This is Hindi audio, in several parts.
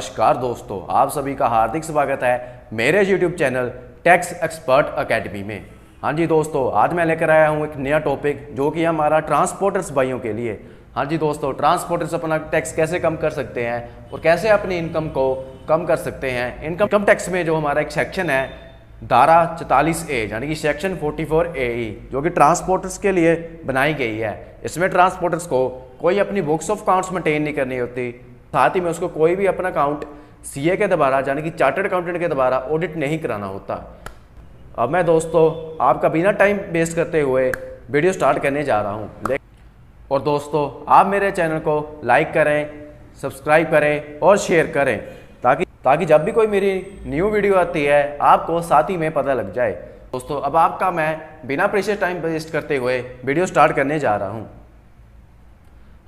नमस्कार दोस्तों, आप सभी का हार्दिक स्वागत है मेरे YouTube channel tax expert academy में। हाँ जी दोस्तों, आज मैं लेकर आया हूँ एक नया टॉपिक जो कि हमारा ट्रांसपोर्टर्स भाइयों के लिए। हाँ जी दोस्तों, ट्रांसपोर्टर्स अपना टैक्स कैसे कम कर सकते हैं और कैसे अपनी इनकम को कम कर सकते हैं। इनकम टैक्स में जो हमारा एक सेक्शन है धारा 44A यानी कि सेक्शन 44AE जो कि ट्रांसपोर्टर्स के लिए बनाई गई है। इसमें ट्रांसपोर्टर्स को कोई अपनी बुक्स ऑफ अकाउंट्स मेंटेन नहीं करनी होती, साथ ही में उसको कोई भी अपना अकाउंट सीए के द्वारा यानी कि चार्टर्ड अकाउंटेंट के द्वारा ऑडिट नहीं कराना होता। अब मैं दोस्तों आपका बिना टाइम वेस्ट करते हुए वीडियो स्टार्ट करने जा रहा हूँ। और दोस्तों आप मेरे चैनल को लाइक करें, सब्सक्राइब करें और शेयर करें ताकि जब भी कोई मेरी न्यू वीडियो आती है आपको साथ ही में पता लग जाए। दोस्तों अब आपका मैं बिना प्रेशर टाइम वेस्ट करते हुए वीडियो स्टार्ट करने जा रहा हूँ।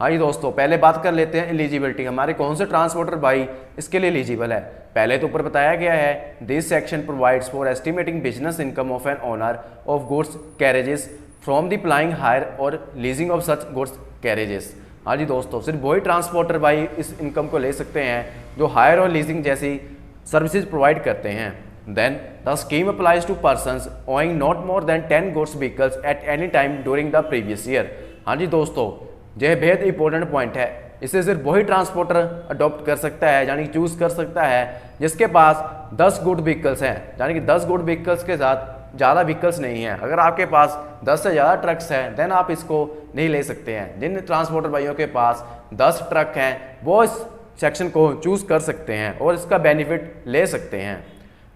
हाँ जी दोस्तों, पहले बात कर लेते हैं एलिजिबिलिटी, हमारे कौन से ट्रांसपोर्टर भाई इसके लिए एलिजिबल है। पहले तो ऊपर बताया गया है this section provides for estimating business income of an owner of goods carriages from the plying hire और leasing of such goods carriages. हाँ जी दोस्तों, सिर्फ वही ट्रांसपोर्टर भाई इस इनकम को ले सकते हैं जो हायर और लीजिंग जैसी सर्विसेज प्रोवाइड करते हैं। Then the scheme applies to persons owing not more than 10 goods vehicles at any time during the previous year. हाँ जी दोस्तों, यह बेहद इंपॉर्टेंट पॉइंट है। इसे सिर्फ वही ट्रांसपोर्टर अडॉप्ट कर सकता है यानी कि चूज कर सकता है जिसके पास 10 गुड व्हीकल्स हैं, यानी कि 10 गुड व्हीकल्स के साथ ज़्यादा व्हीकल्स नहीं है। अगर आपके पास 10 से ज़्यादा ट्रक्स हैं देन आप इसको नहीं ले सकते हैं। जिन ट्रांसपोर्टर भाइयों के पास 10 ट्रक हैं वो इस सेक्शन को चूज़ कर सकते हैं और इसका बेनिफिट ले सकते हैं।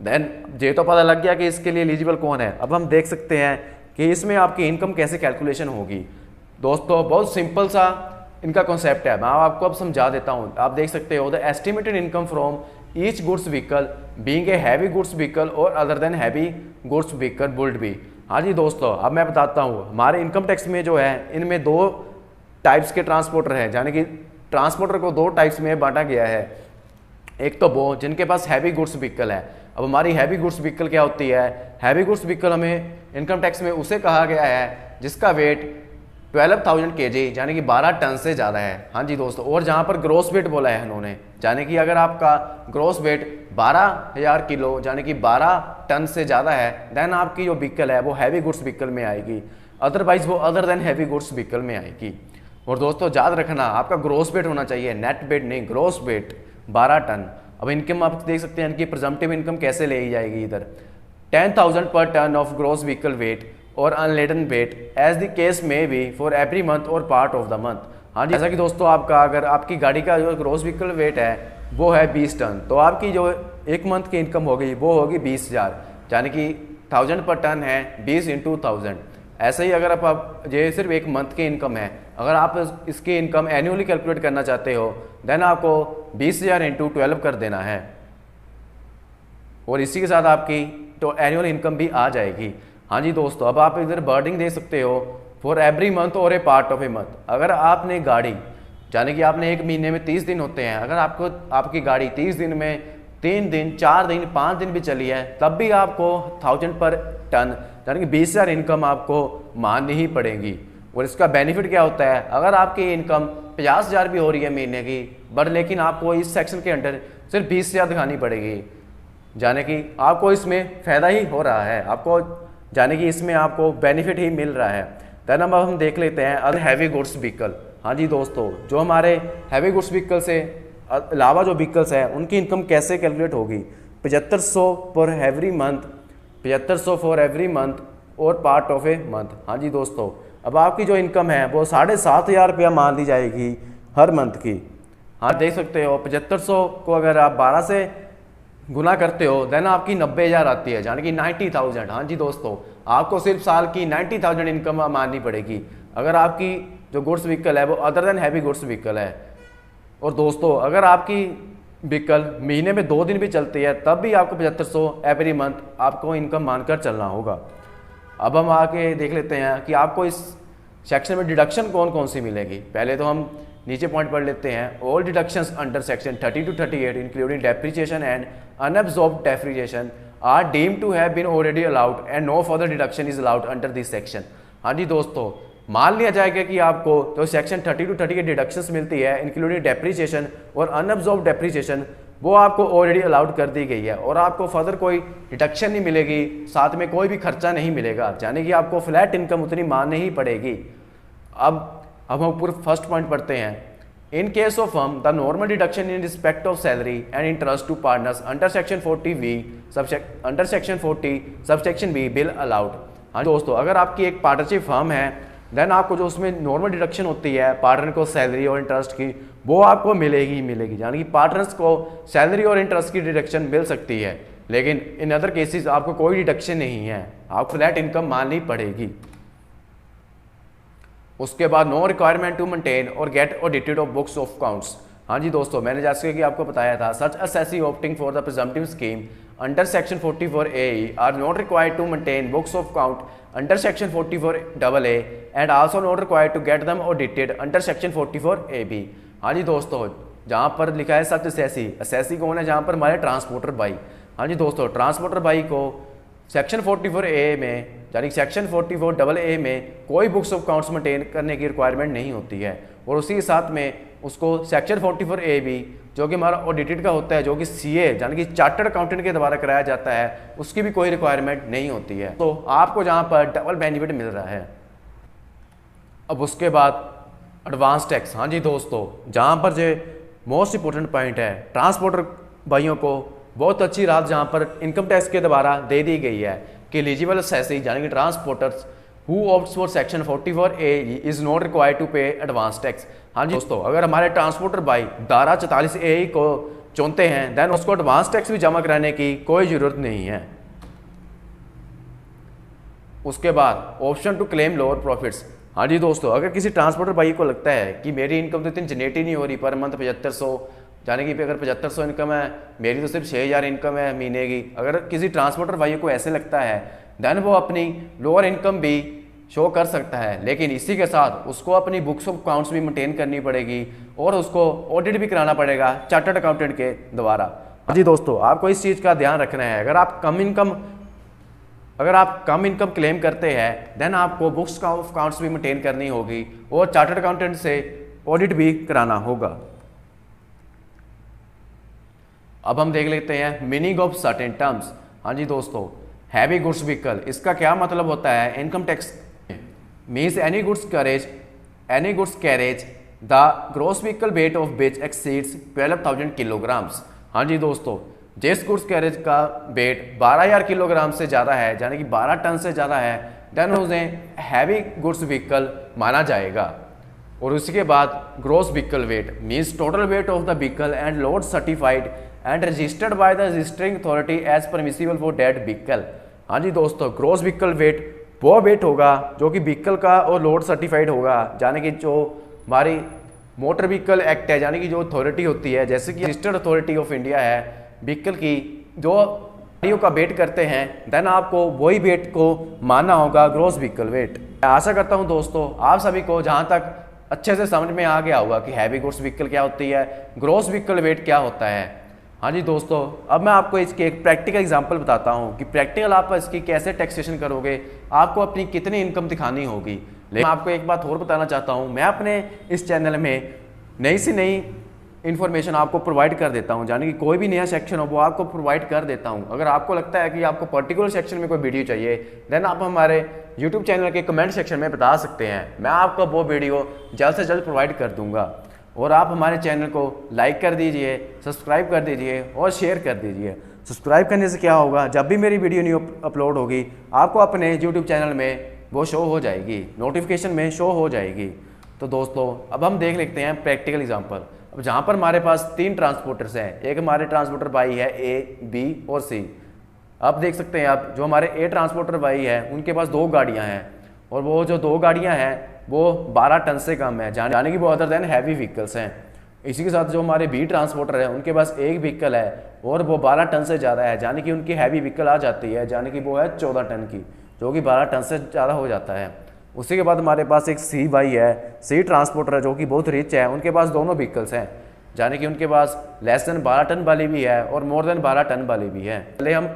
देन ये तो पता लग गया कि इसके लिए एलिजिबल कौन है। अब हम देख सकते हैं कि इसमें आपकी इनकम कैसे कैलकुलेशन होगी। दोस्तों बहुत सिंपल सा इनका कॉन्सेप्ट है, मैं आपको अब समझा देता हूँ। आप देख सकते हो the estimated income from each goods vehicle being a heavy goods vehicle और other than heavy goods vehicle बुल्ड भी। हाँ जी दोस्तों, अब मैं बताता हूँ हमारे इनकम टैक्स में जो है इनमें 2 टाइप्स के ट्रांसपोर्टर हैं, यानी कि ट्रांसपोर्टर को 2 टाइप्स में बांटा गया है। एक तो वो जिनके पास हैवी गुड्स व्हीकल है। अब हमारी हैवी गुड्स व्हीकल क्या होती है? हैवी गुड्स व्हीकल हमें इनकम टैक्स में उसे कहा गया है जिसका वेट 12,000 kg यानी कि 12 टन से ज़्यादा है। हाँ जी दोस्तों, और जहाँ पर ग्रोस वेट बोला है इन्होंने, यानी कि अगर आपका ग्रोस वेट 12,000 किलो यानी कि 12 टन से ज़्यादा है देन आपकी जो व्हीकल है वो हैवी गुड्स व्हीकल में आएगी, अदरवाइज वो other than heavy goods vehicle में आएगी। और दोस्तों याद रखना आपका ग्रोस वेट होना चाहिए, नेट वेट नहीं, ग्रोस वेट 12 टन। अब इनकम आप देख सकते हैं इनकी प्रिजम्पटिव इनकम कैसे ले जाएगी। इधर 10,000 पर ton of gross vehicle weight और unladen weight as the case may be for every month और पार्ट ऑफ द मंथ। हाँ जी, जैसा कि दोस्तों आपका अगर आपकी गाड़ी का जो ग्रोस व्हीकल वेट है वो है 20 टन तो आपकी जो एक मंथ की इनकम होगी वो होगी 20,000, यानी कि 1000 पर टन है 20 × 1000। ऐसे ही अगर आप ये सिर्फ एक मंथ की इनकम है, अगर आप इसकी इनकम एनुअली कैलकुलेट करना चाहते हो देन आपको 20,000 × 12 कर देना है और इसी के साथ आपकी तो एनुअल इनकम भी आ जाएगी। हाँ जी दोस्तों, अब आप इधर वर्डिंग दे सकते हो फॉर एवरी मंथ और ए पार्ट ऑफ ए मंथ। अगर आपने गाड़ी यानी कि आपने एक महीने में 30 दिन होते हैं, अगर आपकी गाड़ी 30 दिन में 3 दिन 4 दिन 5 दिन भी चली है तब भी आपको 1000 पर टन यानी कि 20,000 इनकम आपको माननी ही पड़ेगी। और इसका बेनिफिट क्या होता है? अगर आपकी इनकम 50,000 भी हो रही है महीने की बट लेकिन आपको इस सेक्शन के अंडर सिर्फ 20,000 दिखानी पड़ेगी, यानी कि आपको इसमें फ़ायदा ही हो रहा है, आपको यानी कि इसमें आपको बेनिफिट ही मिल रहा है। देन अब हम देख लेते हैं अदर हैवी गुड्स व्हीकल। हाँ जी दोस्तों, जो हमारे हैवी गुड्स व्हीकल से अलावा जो व्हीकल्स हैं उनकी इनकम कैसे कैलकुलेट होगी? 7500 पर every month, 7500 for every month और पार्ट ऑफ ए मंथ। हाँ जी दोस्तों, अब आपकी जो इनकम है वो 7,500 रुपया मान ली जाएगी हर मंथ की। हाँ देख सकते हो 7500 को अगर आप 12 से गुना करते हो देन आपकी 90,000 आती है यानी कि 90,000। हाँ जी दोस्तों, आपको सिर्फ साल की 90,000 इनकम माननी पड़ेगी अगर आपकी जो गुड्स व्हीकल है वो other than heavy goods vehicle है। और दोस्तों अगर आपकी व्हीकल महीने में 2 दिन भी चलती है तब भी आपको 7500 एवरी मंथ आपको इनकम मानकर चलना होगा। अब हम आके देख लेते हैं कि आपको इस सेक्शन में डिडक्शन कौन कौन सी मिलेगी। पहले तो हम नीचे पॉइंट पढ़ लेते हैं। All deductions under section 30 to 38 including depreciation and unabsorbed depreciation are deemed to have been already allowed and no further deduction is allowed under this section. हाँ जी दोस्तों, मान लिया जाएगा कि आपको तो सेक्शन 30 to 30 के डिडक्शंस मिलती है इंक्लूडिंग डेप्रिसिएशन और अनअब्सॉर्ब्ड डेप्रिसिएशन वो आपको ऑलरेडी अलाउड कर दी गई है और आपको फर्दर कोई डिडक्शन नहीं मिलेगी, साथ में कोई भी खर्चा नहीं मिलेगा, यानी कि आपको फ्लैट इनकम उतनी माननी ही पड़ेगी। अब हम ऊपर फर्स्ट पॉइंट पढ़ते हैं। In case of firm the normal deduction in respect of salary and interest to partners under section 40 subsection B bill allowed. हाँ दोस्तों, अगर आपकी एक पार्टनरशिप फर्म है देन आपको जो उसमें नॉर्मल डिडक्शन होती है पार्टनर को सैलरी और इंटरेस्ट की, वो आपको मिलेगी ही मिलेगी, यानी कि पार्टनर्स को सैलरी और इंटरेस्ट की डिडक्शन मिल सकती है, लेकिन इन अदर केसेस आपको कोई डिडक्शन नहीं है, आपको फ्लैट इनकम माननी पड़ेगी। उसके बाद नो रिक्वायरमेंट टू मेंटेन और get audited of books of accounts. हाँ जी दोस्तों, मैंने जैसे कि आपको बताया था, such assessee opting for the presumptive scheme under section 44A are not required to maintain books of account under section 44AA and also not required to get them audited under section 44AB। हाँ जी दोस्तों, जहाँ पर लिखा है सच असेसी कौन है, जहाँ पर हमारे ट्रांसपोर्टर भाई। हाँ जी दोस्तों, ट्रांसपोर्टर भाई को सेक्शन 44A में यानी सेक्शन 44AA में कोई बुक्स ऑफ अकाउंट्स मेंटेन करने की रिक्वायरमेंट नहीं होती है, और उसी के साथ में उसको सेक्शन 44AB जो कि हमारा ऑडिटेड का होता है, जो कि CA यानी कि चार्टर्ड अकाउंटेंट के द्वारा कराया जाता है, उसकी भी कोई रिक्वायरमेंट नहीं होती है। तो आपको जहाँ पर डबल बेनिफिट मिल रहा है। अब उसके बाद एडवांस टैक्स। हाँ जी दोस्तों, जहाँ पर जो मोस्ट इंपॉर्टेंट पॉइंट है, ट्रांसपोर्टर भाइयों को बहुत अच्छी राहत जहाँ पर इनकम टैक्स के द्वारा दे दी गई है कि एलिजिबल असेसी यानी कि transporters who opts for section 44A is not required to pay advance tax. हाँ जी दोस्तों, अगर हमारे ट्रांसपोर्टर भाई धारा 44A को चुनते हैं देन उसको एडवांस टैक्स भी जमा कराने की कोई ज़रूरत नहीं है। उसके बाद option to claim lower profits. हाँ जी दोस्तों, अगर किसी ट्रांसपोर्टर भाई को लगता है कि मेरी इनकम तो इतनी जनरेट ही नहीं हो रही, पर मंथ 7500, यानी कि अगर 7500 इनकम है, मेरी तो सिर्फ 6000 इनकम है महीने की, अगर किसी ट्रांसपोर्टर भाई को ऐसे लगता है देन वो अपनी लोअर इनकम भी शो कर सकता है, लेकिन इसी के साथ उसको अपनी बुक्स ऑफ अकाउंट्स भी मेंटेन करनी पड़ेगी और उसको ऑडिट भी कराना पड़ेगा चार्टर्ड अकाउंटेंट के द्वारा। हाँ जी दोस्तों, आपको इस चीज़ का ध्यान रखना है। अगर आप कम इनकम क्लेम करते हैं देन आपको बुक्स ऑफ अकाउंट्स भी मेंटेन करनी होगी और चार्टर्ड अकाउंटेंट से ऑडिट भी कराना होगा। अब हम देख लेते हैं मीनिंग ऑफ सर्टेन टर्म्स। हाँ जी दोस्तों, हैवी गुड्स व्हीकल, इसका क्या मतलब होता है income tax means any goods carriage the gross vehicle weight of which exceeds 12,000 kilograms. हाँ जी दोस्तों, जिस गुड्स कैरेज का वेट 12,000 किलोग्राम से ज़्यादा है यानी कि 12 टन से ज़्यादा है देन उन्हें हैवी गुड्स व्हीकल माना जाएगा। और उसके बाद gross vehicle weight means total weight of the vehicle and load certified and registered by the registering authority as permissible for that vehicle. हाँ जी दोस्तों, ग्रॉस व्हीकल वेट वो वेट होगा जो कि व्हीकल का और लोड सर्टिफाइड होगा, यानी कि जो हमारी मोटर व्हीकल एक्ट है यानी कि जो अथॉरिटी होती है, जैसे कि रजिस्टर्ड अथॉरिटी ऑफ इंडिया है व्हीकल की, जो गाड़ियों का वेट करते हैं देन आपको वही वेट को मानना होगा ग्रॉस व्हीकल वेट। मैं आशा करता हूँ दोस्तों आप सभी को जहाँ तक अच्छे से समझ में आ गया होगा कि हैवी गुड्स व्हीकल क्या होती है, ग्रॉस व्हीकल वेट क्या होता है। हाँ जी दोस्तों, अब मैं आपको इसके एक प्रैक्टिकल एग्जांपल बताता हूँ कि प्रैक्टिकल आप इसकी कैसे टैक्सेशन करोगे, आपको अपनी कितनी इनकम दिखानी होगी। लेकिन मैं आपको एक बात और बताना चाहता हूँ, मैं अपने इस चैनल में नई से नई इन्फॉर्मेशन आपको प्रोवाइड कर देता हूँ, यानी कि कोई भी नया सेक्शन हो वो आपको प्रोवाइड कर देता हूँ। अगर आपको लगता है कि आपको पर्टिकुलर सेक्शन में कोई वीडियो चाहिए देन आप हमारे यूट्यूब चैनल के कमेंट सेक्शन में बता सकते हैं, मैं आपको वो वीडियो जल्द से जल्द प्रोवाइड कर दूँगा। और आप हमारे चैनल को लाइक कर दीजिए, सब्सक्राइब कर दीजिए और शेयर कर दीजिए। सब्सक्राइब करने से क्या होगा, जब भी मेरी वीडियो न्यू अपलोड होगी आपको अपने यूट्यूब चैनल में वो शो हो जाएगी, नोटिफिकेशन में शो हो जाएगी। तो दोस्तों अब हम देख लेते हैं प्रैक्टिकल एग्जांपल। अब जहाँ पर हमारे पास 3 ट्रांसपोर्टर्स हैं, एक हमारे ट्रांसपोर्टर भाई है A, B और C। आप देख सकते हैं आप जो हमारे A ट्रांसपोर्टर भाई है उनके पास 2 गाड़ियाँ हैं और वो जो 2 गाड़ियाँ हैं वो 12 टन से कम है, यानी कि वो अदर देन हैवी व्हीकल्स हैं। इसी के साथ जो हमारे B ट्रांसपोर्टर है उनके पास एक व्हीकल है और वो 12 टन से ज़्यादा है, यानी कि उनकी हैवी व्हीकल आ जाती है, यानी कि वो है 14 टन की, जो कि 12 टन से ज़्यादा हो जाता है। उसी के बाद हमारे पास एक C भाई है, C ट्रांसपोर्टर है जो कि बहुत रिच है, उनके पास दोनों व्हीकल्स हैं, यानी कि उनके पास लेस देन 12 टन वाली भी है और मोर देन 12 टन वाली भी है। पहले हम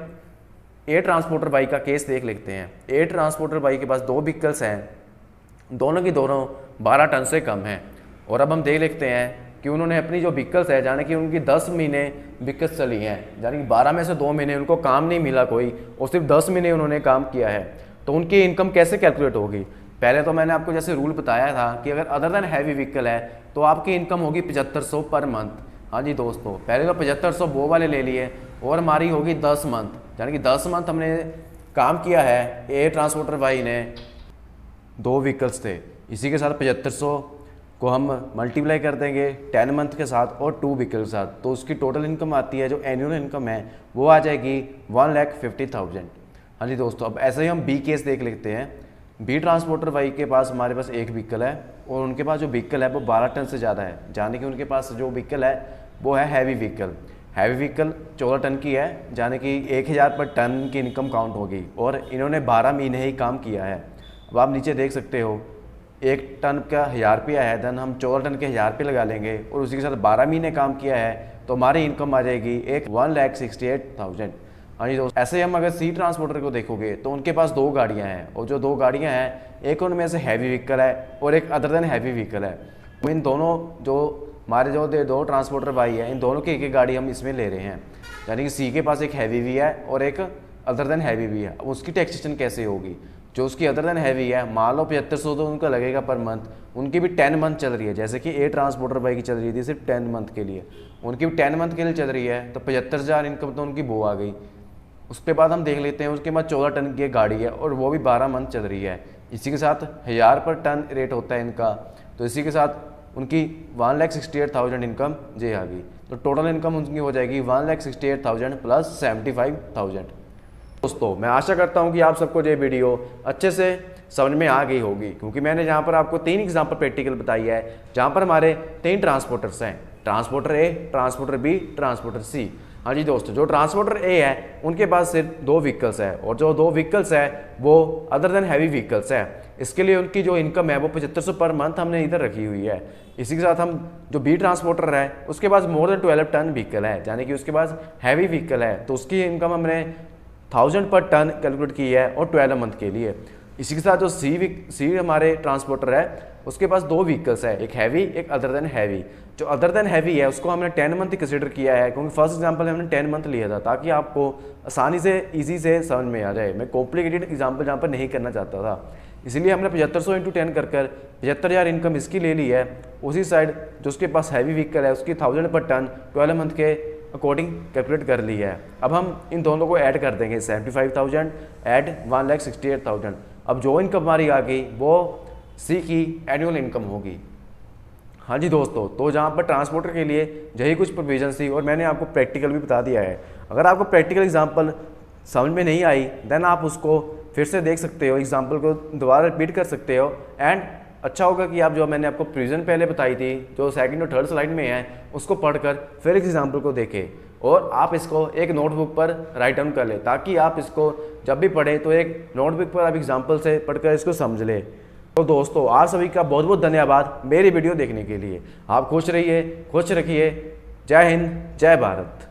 A ट्रांसपोर्टर भाई का केस देख लेते हैं। A ट्रांसपोर्टर भाई के पास 2 व्हीकल्स हैं, दोनों की दोनों 12 टन से कम हैं। और अब हम देख लेते हैं कि उन्होंने अपनी जो व्हीकल्स है, यानी कि उनकी 10 महीने व्हीकल्स चली हैं, यानी कि 12 में से 2 महीने उनको काम नहीं मिला कोई और सिर्फ 10 महीने उन्होंने काम किया है, तो उनकी इनकम कैसे कैलकुलेट होगी। पहले तो मैंने आपको जैसे रूल बताया था कि अगर अदर देन हैवी व्हीकल है तो आपकी इनकम होगी 7500 पर मंथ। हाँ जी दोस्तों, पहले तो 7500 वो वाले ले लिए और हमारी होगी 10 मंथ, यानी कि 10 मंथ हमने काम किया है। ए ट्रांसपोर्टर वाई ने 2 व्हीकल्स थे, इसी के साथ 7500 को हम मल्टीप्लाई कर देंगे 10 मंथ के साथ और 2 व्हीकल के साथ, तो उसकी टोटल इनकम आती है, जो एनुअल इनकम है वो आ जाएगी 1,50,000। हाँ जी दोस्तों, अब ऐसे ही हम बी केस देख लेते हैं। बी ट्रांसपोर्टर वाई के पास हमारे पास एक व्हीकल है और उनके पास जो व्हीकल है वो 12 टन से ज़्यादा है, यानी कि उनके पास जो व्हीकल है वो है heavy vehicle. Heavy vehicle 14 ton की है, यानी कि 1000 पर टन की इनकम काउंट होगी और इन्होंने 12 महीने ही काम किया है। अब आप नीचे देख सकते हो 1 टन का 1000 रुपया है, देन हम 14 टन के 1000 रुपये लगा लेंगे और उसी के साथ 12 महीने काम किया है, तो हमारी इनकम आ जाएगी 1,68,000। हाँ जी दोस्तों, ऐसे ही हम अगर सी ट्रांसपोर्टर को देखोगे तो उनके पास 2 गाड़ियाँ हैं और जो 2 गाड़ियाँ हैं, एक उनमें से हैवी व्हीकल है और एक अदर देन हैवी व्हीकल है। इन दोनों जो हमारे जो 2 ट्रांसपोर्टर भाई है, इन दोनों की एक गाड़ी हम इसमें ले रहे हैं, यानी कि सी के पास एक हैवी भी है और एक अदर देन हैवी भी है। अब उसकी टैक्सेशन कैसे होगी। जो उसकी अदर देन हैवी है, मान लो 7500 तो उनका लगेगा पर मंथ, उनकी भी 10 मंथ चल रही है, जैसे कि ए ट्रांसपोर्टर बाइक की चल रही थी सिर्फ 10 मंथ के लिए, उनकी भी 10 मंथ के लिए चल रही है, तो 75,000 इनकम तो उनकी वो आ गई। उसके बाद हम देख लेते हैं, उसके बाद 14 टन की गाड़ी है और वो भी 12 मंथ चल रही है, इसी के साथ 1000 पर टन रेट होता है इनका, तो इसी के साथ उनकी 1,68,000 इनकम ये आ गई। तो टोटल इनकम उनकी हो जाएगी 1,68,000 प्लस 75,000। दोस्तों मैं आशा करता हूं कि आप सबको ये वीडियो अच्छे से समझ में आ गई होगी, क्योंकि मैंने जहां पर आपको 3 एग्जाम्पल प्रैक्टिकल बताई है, जहां पर हमारे 3 ट्रांसपोर्टर्स हैं, ट्रांसपोर्टर ए, ट्रांसपोर्टर बी, ट्रांसपोर्टर सी। हाँ जी दोस्तों, जो ट्रांसपोर्टर ए है उनके पास सिर्फ 2 व्हीकल्स है और जो 2 व्हीकल्स है वो अदर देन हैवी व्हीकल्स है। इसके लिए उनकी जो इनकम है वो 7500 पर मंथ हमने इधर रखी हुई है। इसी के साथ हम जो बी ट्रांसपोर्टर है उसके पास मोर देन 12 टन व्हीकल है, यानी कि उसके पास हैवी व्हीकल है, तो उसकी इनकम हमने 1000 पर टन कैलकुलेट की है और 12 मंथ के लिए। इसी के साथ जो सी हमारे ट्रांसपोर्टर है उसके पास 2 व्हीकल्स है, एक हैवी एक अदर देन हैवी। जो अदर देन हैवी है उसको हमने 10 मंथ कंसिडर किया है, क्योंकि फर्स्ट एग्जांपल हमने 10 मंथ लिया था ताकि आपको आसानी से इजी से समझ में आ जाए। मैं कॉम्प्लिकेटेड एग्जांपल जहाँ पर नहीं करना चाहता था, इसलिए हमने 7500 × 10 कर 75,000 इनकम इसकी ले ली है। उसी साइड जो उसके पास हैवी व्हीकल है उसकी 1000 पर टन 12 मंथ के अकॉर्डिंग कैलकुलेट कर ली है। अब हम इन दोनों को ऐड कर देंगे, 75,000 ऐड 1,68,000। अब जो इनकम हमारी आ गई वो सी की एनुअल इनकम होगी। हाँ जी दोस्तों, तो जहाँ पर ट्रांसपोर्टर के लिए यही कुछ प्रोविजन थी और मैंने आपको प्रैक्टिकल भी बता दिया है। अगर आपको प्रैक्टिकल एग्जांपल समझ में नहीं आई देन आप उसको फिर से देख सकते हो, एग्जांपल को दोबारा रिपीट कर सकते हो। एंड अच्छा होगा कि आप जो मैंने आपको प्रोविजन पहले बताई थी जो 2nd और 3rd स्लाइड में है उसको पढ़कर फिर इस एग्जाम्पल को देखें और आप इसको एक नोटबुक पर राइट डाउन कर लें, ताकि आप इसको जब भी पढ़ें तो एक नोटबुक पर आप एग्जाम्पल से पढ़कर इसको समझ लें। तो दोस्तों आप सभी का बहुत बहुत धन्यवाद मेरी वीडियो देखने के लिए। आप खुश रहिए, खुश रखिए। जय हिंद, जय भारत।